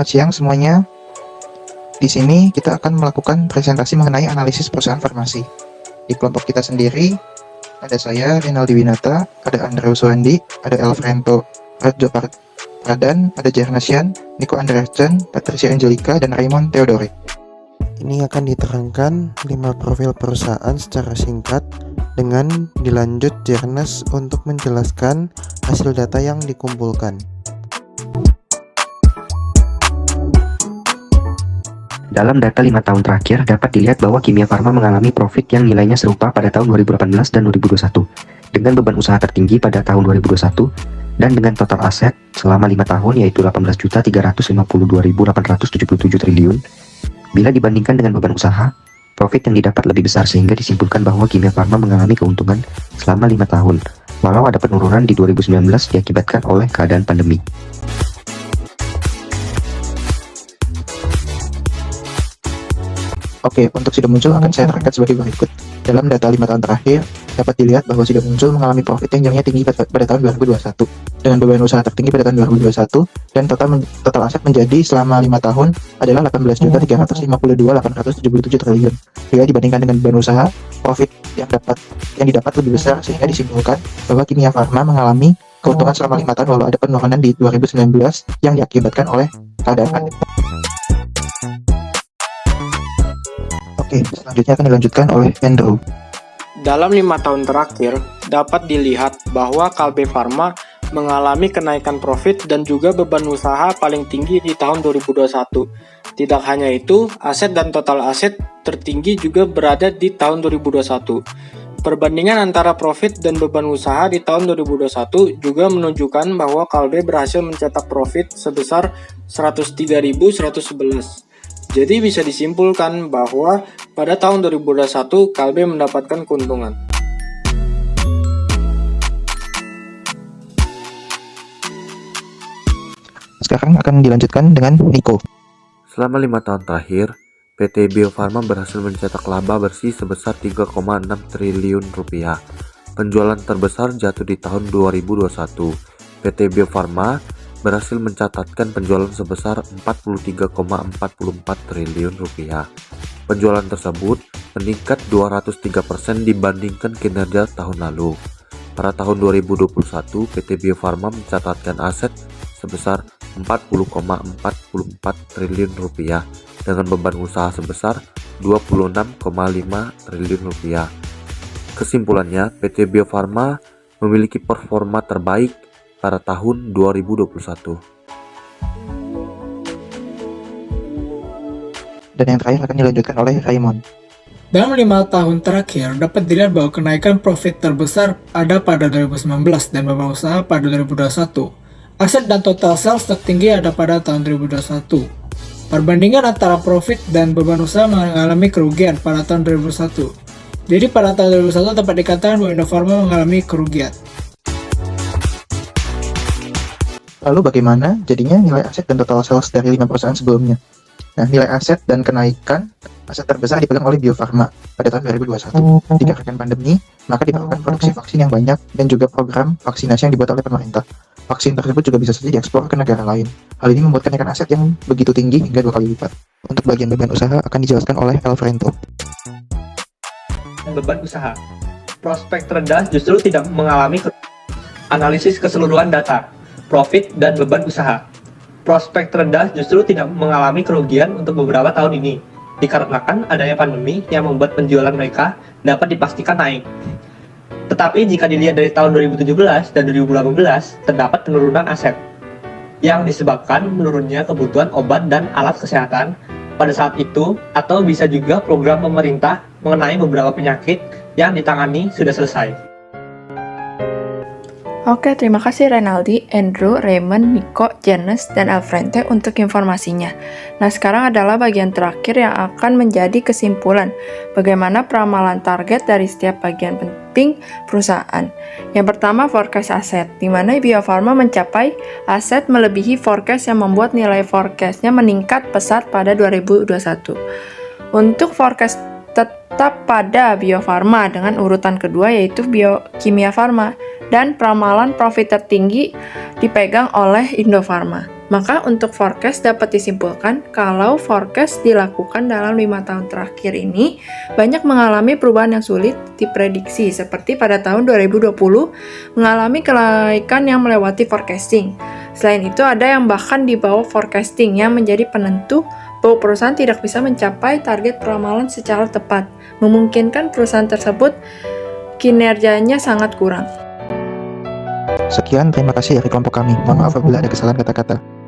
Selamat siang semuanya. Di sini kita akan melakukan presentasi mengenai analisis perusahaan farmasi. Di kelompok kita sendiri, ada saya, Rinaldi Winata, ada Andrew Suwandi, ada Elfrento Rajo Pradan, ada Jarnasian, Niko Andreasen, Patricia Angelica, dan Raymond Theodore. Ini akan diterangkan 5 profil perusahaan secara singkat dengan dilanjut Jarnas untuk menjelaskan hasil data yang dikumpulkan. Dalam data 5 tahun terakhir, dapat dilihat bahwa Kimia Farma mengalami profit yang nilainya serupa pada tahun 2018 dan 2021, dengan beban usaha tertinggi pada tahun 2021, dan dengan total aset selama 5 tahun yaitu 18.352.877 triliun. Bila dibandingkan dengan beban usaha, profit yang didapat lebih besar sehingga disimpulkan bahwa Kimia Farma mengalami keuntungan selama 5 tahun, walau ada penurunan di 2019 diakibatkan oleh keadaan pandemi. Oke, untuk Sido Muncul akan saya terangkan sebagai berikut. Dalam data 5 tahun terakhir, dapat dilihat bahwa Sido Muncul mengalami profit yang jumlahnya tinggi pada tahun 2021, dengan beban usaha tertinggi pada tahun 2021, dan total aset menjadi selama 5 tahun adalah 18.352.877 triliun. Bila dibandingkan dengan beban usaha, profit yang didapat lebih besar sehingga disimpulkan bahwa Kimia Farma mengalami keuntungan selama 5 tahun walau ada penurunan di 2019 yang diakibatkan oleh keadaan pandemi. Oke, selanjutnya akan dilanjutkan oleh Andrew. Dalam 5 tahun terakhir, dapat dilihat bahwa Kalbe Farma mengalami kenaikan profit dan juga beban usaha paling tinggi di tahun 2021. Tidak hanya itu, aset dan total aset tertinggi juga berada di tahun 2021. Perbandingan antara profit dan beban usaha di tahun 2021 juga menunjukkan bahwa Kalbe berhasil mencetak profit sebesar 103.111. Jadi bisa disimpulkan bahwa pada tahun 2021 Kalbe mendapatkan keuntungan. Sekarang akan dilanjutkan dengan Niko. Selama 5 tahun terakhir, PT Bio Farma berhasil mencetak laba bersih sebesar 3,6 triliun rupiah. Penjualan terbesar jatuh di tahun 2021. PT Bio Farma berhasil mencatatkan penjualan sebesar 43,44 triliun rupiah. Penjualan tersebut meningkat 203% dibandingkan kinerja tahun lalu. Pada tahun 2021, PT Bio Farma mencatatkan aset sebesar 40,44 triliun rupiah dengan beban usaha sebesar 26,5 triliun rupiah. Kesimpulannya, PT Bio Farma memiliki performa terbaik pada tahun 2021. Dan yang terakhir akan dilanjutkan oleh Raymond. Dalam 5 tahun terakhir, dapat dilihat bahwa kenaikan profit terbesar ada pada 2019 dan beban usaha pada 2021. Aset dan total sales tertinggi ada pada tahun 2021. Perbandingan antara profit dan beban usaha mengalami kerugian pada tahun 2021. Jadi pada tahun 2021 dapat dikatakan bahwa Indo Farma mengalami kerugian. Lalu bagaimana jadinya nilai aset dan total sales dari 5 perusahaan sebelumnya? Nah, nilai aset dan kenaikan aset terbesar dipegang oleh Bio Farma pada tahun 2021. Dikarenakan pandemi, maka diperlukan produksi vaksin yang banyak dan juga program vaksinasi yang dibuat oleh pemerintah. Vaksin tersebut juga bisa saja diekspor ke negara lain. Hal ini membuat kenaikan aset yang begitu tinggi hingga 2 kali lipat. Untuk bagian beban usaha akan dijelaskan oleh Elfrento. Beban usaha. Prospek terendah justru tidak mengalami analisis keseluruhan data, profit dan beban usaha. Prospek terendah justru tidak mengalami kerugian untuk beberapa tahun ini, dikarenakan adanya pandemi yang membuat penjualan mereka dapat dipastikan naik. Tetapi jika dilihat dari tahun 2017 dan 2018, terdapat penurunan aset yang disebabkan menurunnya kebutuhan obat dan alat kesehatan pada saat itu, atau bisa juga program pemerintah mengenai beberapa penyakit yang ditangani sudah selesai. Oke, terima kasih Rinaldi, Andrew, Raymond, Niko, Janice, dan Elfrente untuk informasinya. Nah, sekarang adalah bagian terakhir yang akan menjadi kesimpulan bagaimana peramalan target dari setiap bagian penting perusahaan. Yang pertama, forecast aset, di mana Bio Farma mencapai aset melebihi forecast yang membuat nilai forecast-nya meningkat pesat pada 2021. Untuk forecast tetap pada Bio Farma dengan urutan kedua yaitu Kimia Farma, dan ramalan profit tertinggi dipegang oleh Indofarma. Maka untuk forecast dapat disimpulkan kalau forecast dilakukan dalam 5 tahun terakhir ini banyak mengalami perubahan yang sulit diprediksi, seperti pada tahun 2020 mengalami kenaikan yang melewati forecasting. Selain itu ada yang bahkan di bawah forecasting yang menjadi penentu bahwa perusahaan tidak bisa mencapai target ramalan secara tepat, memungkinkan perusahaan tersebut kinerjanya sangat kurang. Sekian, terima kasih dari kelompok kami. Mohon maaf apabila ada kesalahan kata-kata.